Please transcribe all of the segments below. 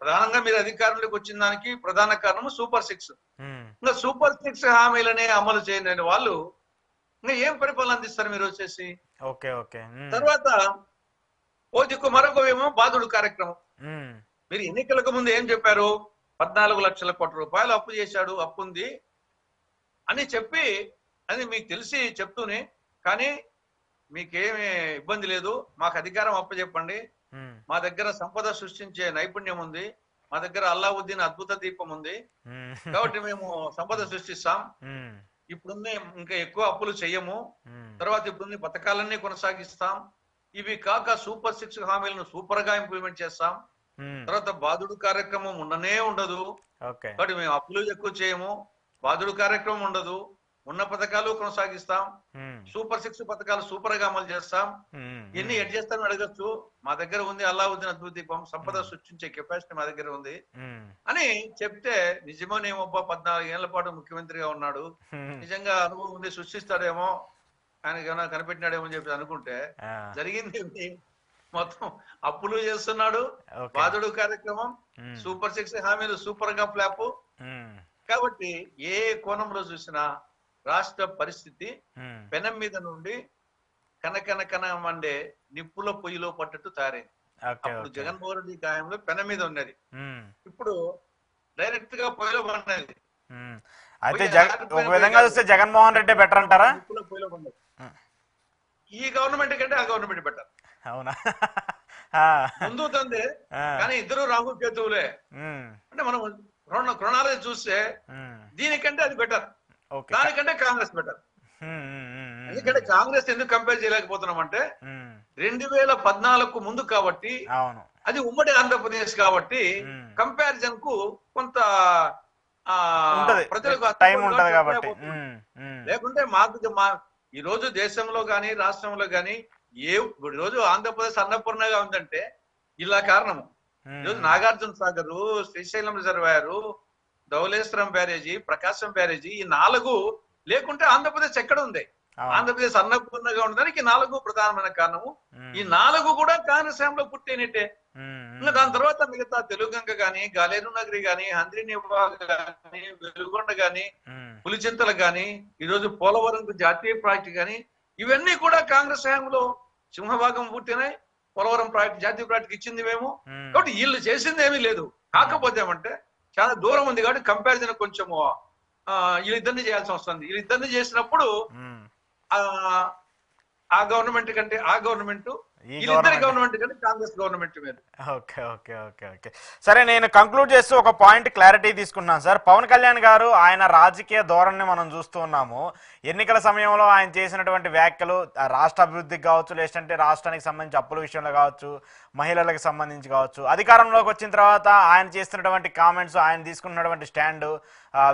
ప్రధానంగా మీరు అధికారంలోకి వచ్చిన దానికి ప్రధాన కారణం సూపర్ 6. ఇంకా సూపర్ 6 హామీలనే అమలు చేయలేని వాళ్ళు ఇంకా ఏం పరిపాలన అందిస్తారు మీరు వచ్చేసి? తర్వాత మరొక ఏమో బాధుడు కార్యక్రమం. మీరు ఎన్నికలకు ముందు ఏం చెప్పారు? 14 లక్షల కోట్ల రూపాయలు అప్పు చేశాడు, అప్పు ఉంది అని చెప్పి, అది మీకు తెలిసి చెప్తూనే, కానీ మీకేమీ ఇబ్బంది లేదు, మాకు అధికారం అప్పచెప్పండి, మా దగ్గర సంపద సృష్టించే నైపుణ్యం ఉంది, మా దగ్గర అల్లావుద్దీన్ అద్భుత దీపం ఉంది, కాబట్టి మేము సంపద సృష్టిస్తాం, ఇప్పుడున్న ఇంకా ఎక్కువ అప్పులు చెయ్యము, తర్వాత ఇప్పుడున్న పథకాలన్నీ కొనసాగిస్తాం, ఇవి కాక సూపర్ 6 హామీలను సూపర్ గా ఇంప్లిమెంట్ చేస్తాం, తర్వాత బాధుడు కార్యక్రమం ఉండనే ఉండదు, కాబట్టి మేము అప్పులు ఎక్కువ చేయము, బాధుడు కార్యక్రమం ఉండదు, ఉన్న పథకాలు కొనసాగిస్తాం, సూపర్ 6 పథకాలు సూపర్ గా అమలు చేస్తాం, ఎన్ని ఎడ్ చేస్తామని అడగచ్చు, మా దగ్గర ఉంది అల్లావుద్దీన్ అద్భుత దీపం, సంపద సృష్టించే కెపాసిటీ మా దగ్గర ఉంది అని చెప్తే, నిజమేమోబ్బా 14 ఏళ్ల పాటు ముఖ్యమంత్రిగా ఉన్నాడు, నిజంగా అనుభవం ఉంది, సృష్టిస్తాడేమో, ఆయనకి ఏమైనా కనిపెట్టినాడేమో అని చెప్పి అనుకుంటే, జరిగింది మొత్తం అప్పులు చేస్తున్నాడు, బాధుడు కార్యక్రమం, సూపర్ 6 హామీలు సూపర్ గా ఫ్లాప్. కాబట్టి ఏ కోణంలో చూసినా రాష్ట్ర పరిస్థితి పెనం మీద నుండి కనకన మండే నిప్పుల పొయ్యిలో పట్టట్టు తయారైంది. అప్పుడు జగన్మోహన్ రెడ్డి గాయంలో పెనం మీద ఉన్నది, ఇప్పుడు డైరెక్ట్ గా పొయ్యిలో పడినది. అయితే ఒక విధంగా చూస్తే జగన్మోహన్ రెడ్డి బెటర్ అంటారా? నిప్పుల పొయ్యిలో పడినది. ఈ గవర్నమెంట్ కంటే ఆ గవర్నమెంట్ బెటర్. అవునా? ముందు తందే, కానీ ఇద్దరు రాహుల్ కేతువులే. అంటే మనం క్రొనాలజీ చూస్తే దీనికంటే అది బెటర్, దానికంటే కాంగ్రెస్ బెటర్. ఎందుకంటే కాంగ్రెస్ ఎందుకు కంపేర్ చేయలేకపోతున్నాం అంటే 2014కు ముందు కాబట్టి, అది ఉమ్మడి ఆంధ్రప్రదేశ్ కాబట్టి కంపారిజన్ కు కొంత ప్రజలకు టైం ఉంటది కాబట్టి. లేకుంటే మాకు ఈ రోజు దేశంలో గాని రాష్ట్రంలో గాని రోజు ఆంధ్రప్రదేశ్ అన్నపూర్ణగా ఉందంటే ఇలా కారణము. ఈరోజు నాగార్జున సాగర్, శ్రీశైలం రిజర్వాయర్, ధవళేశ్వరం బ్యారేజీ, ప్రకాశం బ్యారేజీ, ఈ 4 లేకుంటే ఆంధ్రప్రదేశ్ ఎక్కడ ఉంది? ఆంధ్రప్రదేశ్ అన్నపూర్ణగా ఉండడానికి 4 ప్రధానమైన కారణము. ఈ 4 కూడా కాంగ్రెస్ హయాంలో పుట్టినట్టే. ఇంకా దాని తర్వాత మిగతా తెలుగంగ గాని, గాలేరు నగరి గాని, హంద్రీనివా గాని, వెలుగొండ గాని, పులిచింతలు గాని, ఈరోజు పోలవరం జాతీయ ప్రాజెక్టు గాని, ఇవన్నీ కూడా కాంగ్రెస్ హయాంలో సింహభాగం పుట్టినాయి. పోలవరం ప్రాజెక్టు జాతీయ ప్రాజెక్టు ఇచ్చింది మేము. కాబట్టి వీళ్ళు చేసింది ఏమీ లేదు. కాకపోతే ఏమంటే చాలా దూరం ఉంది కాబట్టి కంపారిజన్ కొంచెము వీళ్ళిద్దరిని చేయాల్సి వస్తుంది. వీళ్ళిద్దరిని చేసినప్పుడు ఆ గవర్నమెంట్ కంటే ఆ గవర్నమెంట్, వీళ్ళిద్దరి గవర్నమెంట్ కంటే కాంగ్రెస్ గవర్నమెంట్ మీద. ఓకే. సరే, నేను కంక్లూడ్ చేస్తూ ఒక పాయింట్ క్లారిటీ తీసుకున్నాను సార్. పవన్ కళ్యాణ్ గారు ఆయన రాజకీయ ధోరణిని మనం చూస్తూ ఉన్నాము. ఎన్నికల సమయంలో ఆయన చేసినటువంటి వ్యాఖ్యలు రాష్ట్ర అభివృద్ధికి కావచ్చు, లేదంటే రాష్ట్రానికి సంబంధించి అప్పుల విషయంలో కావచ్చు, మహిళలకు సంబంధించి కావచ్చు, అధికారంలోకి వచ్చిన తర్వాత ఆయన చేస్తున్నటువంటి కామెంట్స్, ఆయన తీసుకున్నటువంటి స్టాండ్,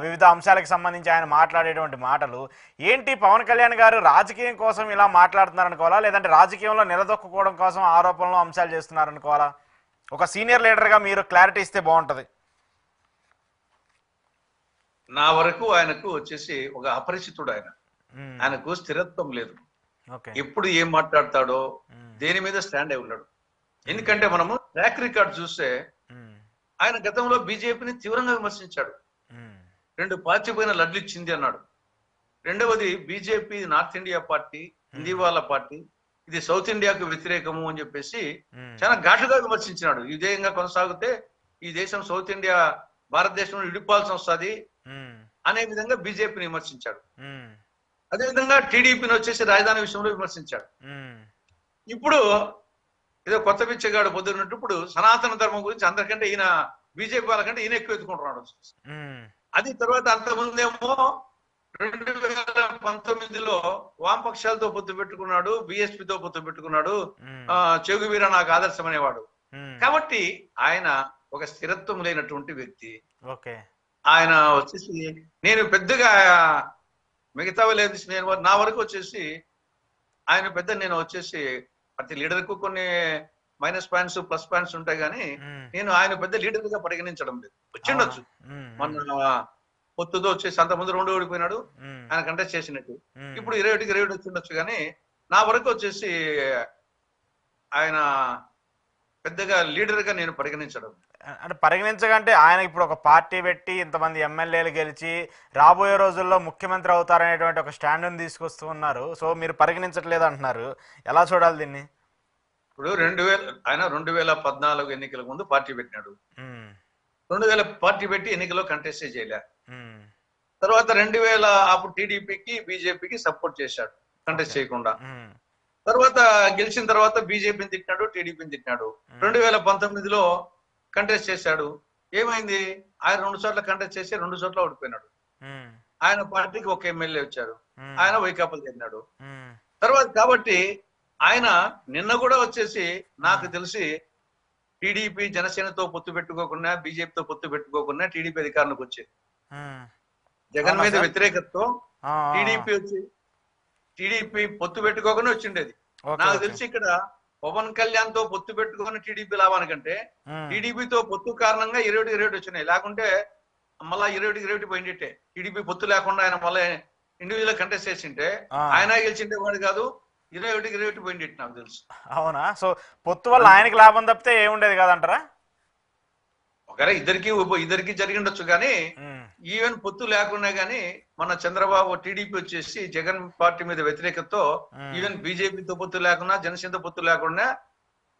వివిధ అంశాలకు సంబంధించి ఆయన మాట్లాడేటువంటి మాటలు ఏంటి? పవన్ కళ్యాణ్ గారు రాజకీయం కోసం ఇలా మాట్లాడుతున్నారనుకోవాలా, లేదంటే రాజకీయంలో నిలదొక్కుకోవడం కోసం ఆరోపణలు అంశాలు చేస్తున్నారనుకోవాలా? ఒక సీనియర్ లీడర్గా మీరు క్లారిటీ ఇస్తే బాగుంటుంది. నా వరకు ఆయనకు వచ్చేసి ఒక అపరిచితుడు. ఆయనకు స్థిరత్వం లేదు. ఎప్పుడు ఏం మాట్లాడతాడో దేని మీద స్టాండ్ అయి ఉన్నాడు. ఎందుకంటే మనము ట్రాక్ రికార్డ్ చూస్తే ఆయన గతంలో బీజేపీని తీవ్రంగా విమర్శించాడు. 2 పాచిపోయిన లడ్లు ఇచ్చింది అన్నాడు. రెండవది BJP north India party, Hindi వాళ్ళ పార్టీ, ఇది సౌత్ ఇండియాకు వ్యతిరేకము అని చెప్పేసి చాలా ఘాటుగా విమర్శించినాడు. ఈ విధంగా కొనసాగితే ఈ దేశం సౌత్ ఇండియా భారతదేశంలో విడిపోవాల్సి వస్తుంది అనే విధంగా బీజేపీని విమర్శించాడు. అదేవిధంగా టీడీపీని వచ్చేసి రాజధాని విషయంలో విమర్శించాడు. ఇప్పుడు ఏదో కొత్త పిచ్చగాడు పొద్దున్నట్టు ఇప్పుడు సనాతన ధర్మం గురించి అందరికంటే ఈయన బీజేపీ వాళ్ళకంటే ఈయన ఎక్కువ ఎత్తుకుంటున్నాడు. అది తర్వాత అంతకుముందేమో 2019లో వామపక్షాలతో పొత్తు పెట్టుకున్నాడు, బీఎస్పీతో పొత్తు పెట్టుకున్నాడు, చెగువీర నాకు ఆదర్శం అనేవాడు. కాబట్టి ఆయన ఒక స్థిరత్వం లేనటువంటి వ్యక్తి. ఆయన వచ్చేసి నేను పెద్దగా మిగతా లేదు, నేను నా వరకు వచ్చేసి ఆయన పెద్ద నేను వచ్చేసి ప్రతి లీడర్ కు కొన్ని మైనస్ పాయింట్స్ ప్లస్ పాయింట్స్ ఉంటాయి, కానీ నేను ఆయన పెద్ద లీడర్ గా పరిగణించడం లేదు. వచ్చిండొచ్చు మన పొత్తుతో వచ్చేసి అంత ముందు 2 ఓడిపోయినాడు, ఆయన కంటెస్ట్ చేసినట్టు, ఇప్పుడు 21కి 21 వచ్చిండొచ్చు, కానీ నా వరకు వచ్చేసి ఆయన పెద్దగా లీడర్ గా నేను పరిగణించడం. అంటే పరిగణించకంటే ఆయన ఇప్పుడు ఒక పార్టీ పెట్టి ఇంతమంది ఎమ్మెల్యేలు గెలిచి రాబోయే రోజుల్లో ముఖ్యమంత్రి అవుతారనేటువంటి ఒక స్టాండ్ని తీసుకొస్తూ ఉన్నారు. సో మీరు పరిగణించట్లేదు అంటున్నారు, ఎలా చూడాలి దీన్ని? ఇప్పుడు ఆయన 2014 ఎన్నికల ముందు పార్టీ పెట్టినాడు. ఉమ్, 2000 పార్టీ పెట్టి ఎన్నికల్లో కంటెస్టే చేయలే. ఉమ్, తర్వాత 2000 అప్పుడు టీడీపీకి బీజేపీకి సపోర్ట్ చేశాడు కంటెస్ట్ చేయకుండా. ఉమ్, తర్వాత గెలిచిన తర్వాత బీజేపీని తిట్టినాడు, టీడీపీని తిట్టినాడు. 2019లో కంటెస్ట్ చేశాడు. ఏమైంది? ఆయన 2 చోట్ల కంటెస్ట్ చేసి 2 చోట్ల ఓడిపోయినాడు. ఉమ్, ఆయన పార్టీకి ఒక ఎమ్మెల్యే వచ్చాడు, ఉమ్, ఆయన వైకాపాలు తిన్నాడు. ఉమ్, తర్వాత కాబట్టి ఆయన నిన్న కూడా వచ్చేసి నాకు తెలిసి టీడీపీ జనసేనతో పొత్తు పెట్టుకోకుండా, బీజేపీతో పొత్తు పెట్టుకోకుండా టీడీపీ అధికారంలోకి వచ్చేది. ఉమ్. జగన్ అవునా మీద సార్? వ్యతిరేకతతో ఆ, ఆ, టీడీపీ పొత్తు పెట్టుకోకుండా వచ్చిండేది. ఓకే, నాకు ఓకే. తెలిసి ఇక్కడ పవన్ కళ్యాణ్ తో పొత్తు పెట్టుకుని టీడీపీ లాభానికంటే ఉమ్, టీడీపీతో పొత్తు కారణంగా 20 వచ్చినాయి. లేకుంటే మళ్ళా 20 పోయింటే టీడీపీ పొత్తు లేకుండా ఆయన మళ్ళీ ఇండివిజువల్ కంటెస్ట్ చేసింటే ఆ. ఆయన గెలిచిండే వాడు కాదు, 21 పోయింది నాకు తెలుసు. అవునా? సో పొత్తు వల్ల ఆయనకి లాభం తప్పితే ఏముండేది కాదంటారా? ఒకవేళ ఇద్దరికి జరిగిండొచ్చు కానీ ఉమ్, ఈవెన్ పొత్తు లేకున్నా గానీ మన చంద్రబాబు టీడీపీ వచ్చేసి జగన్ పార్టీ మీద వ్యతిరేకతతో ఈవెన్ బీజేపీతో పొత్తు లేకుండా, జనసేనతో పొత్తు లేకుండా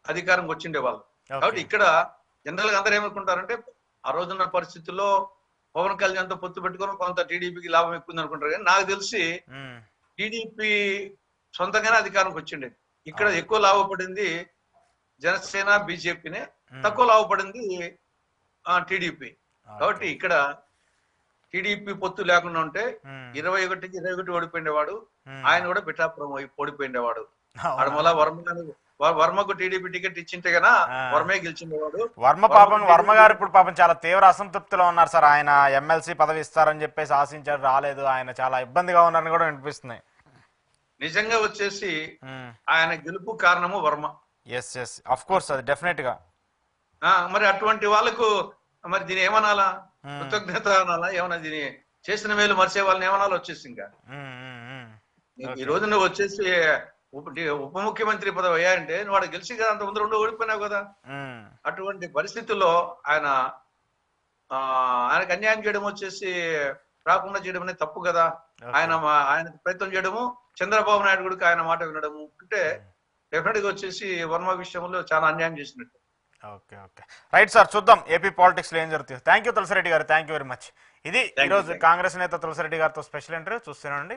అధికారంకి వచ్చిండే వాళ్ళు. కాబట్టి ఇక్కడ జనరల్ గా అందరూ ఏమనుకుంటారంటే ఆ రోజున్న పరిస్థితుల్లో పవన్ కళ్యాణ్ తో పొత్తు పెట్టుకుని కొంత టీడీపీకి లాభం ఎక్కువ అనుకుంటారు. కానీ నాకు తెలిసి ఉమ్, టీడీపీ సొంతంగానే అధికారంకి వచ్చిండే. ఇక్కడ ఎక్కువ లాభపడింది జనసేన బీజేపీనే, తక్కువ లాభపడింది టీడీపీ. కాబట్టి ఇక్కడ టీడీపీ పొత్తు లేకుండా ఉంటే 21కి 21 ఓడిపోయిండేవాడు. ఆయన కూడా పిఠాపురం ఓడిపోయిండేవాడు. ఆడ మళ్ళా వర్మకు టీడీపీ టికెట్ ఇచ్చింటే గనా వర్మే గెలిచిండేవాడు. వర్మ గారు ఇప్పుడు పాపం చాలా తీవ్ర అసంతృప్తిలో ఉన్నారు సార్. ఆయన ఎమ్మెల్సీ పదవి ఇస్తారని చెప్పేసి ఆశించారు, రాలేదు. ఆయన చాలా ఇబ్బందిగా ఉన్నారని కూడా వినిపిస్తున్నాయి. నిజంగా వచ్చేసి ఆయన గెలుపు కారణము Varma. Yes yes, of course, అది డెఫినెట్ గా. మరి అటువంటి వాళ్ళకు మరి దీని ఏమనాలా? కృతజ్ఞత అనాలా? ఏమన్నా దీని చేసిన మేలు మరిచే వాళ్ళని ఏమనాలో వచ్చేసి ఇంకా ఈ రోజు నువ్వు వచ్చేసి ఉప ముఖ్యమంత్రి పదవి అయ్యాయంటే నువ్వు వాడు గెలిచి కదా, అంత ముందు 2 ఓడిపోయినావు కదా. అటువంటి పరిస్థితుల్లో ఆయనకు అన్యాయం చేయడం వచ్చేసి రాకుండా చేయడం అనేది తప్పు కదా. ఆయన ప్రయత్నం చేయడము, చంద్రబాబు నాయుడు గుడికి ఆయన మాట వినడము అంటే డెఫినెట్ గా వచ్చేసి వర్మ విషయంలో చాలా అన్యాయం చేసినట్టు. Okay okay, right sir. చూద్దాం ఏపీ పాలిటిక్స్ లో ఏం జరుగుతుంది. థ్యాంక్ యూ తులసిరెడ్డి గారు, థ్యాంక్ యూ వెరీ మచ్. ఇది ఈరోజు కాంగ్రెస్ నేత తులసిరెడ్డి గారితో స్పెషల్ ఇంటర్వ్యూ. చూస్తూనే ఉండండి.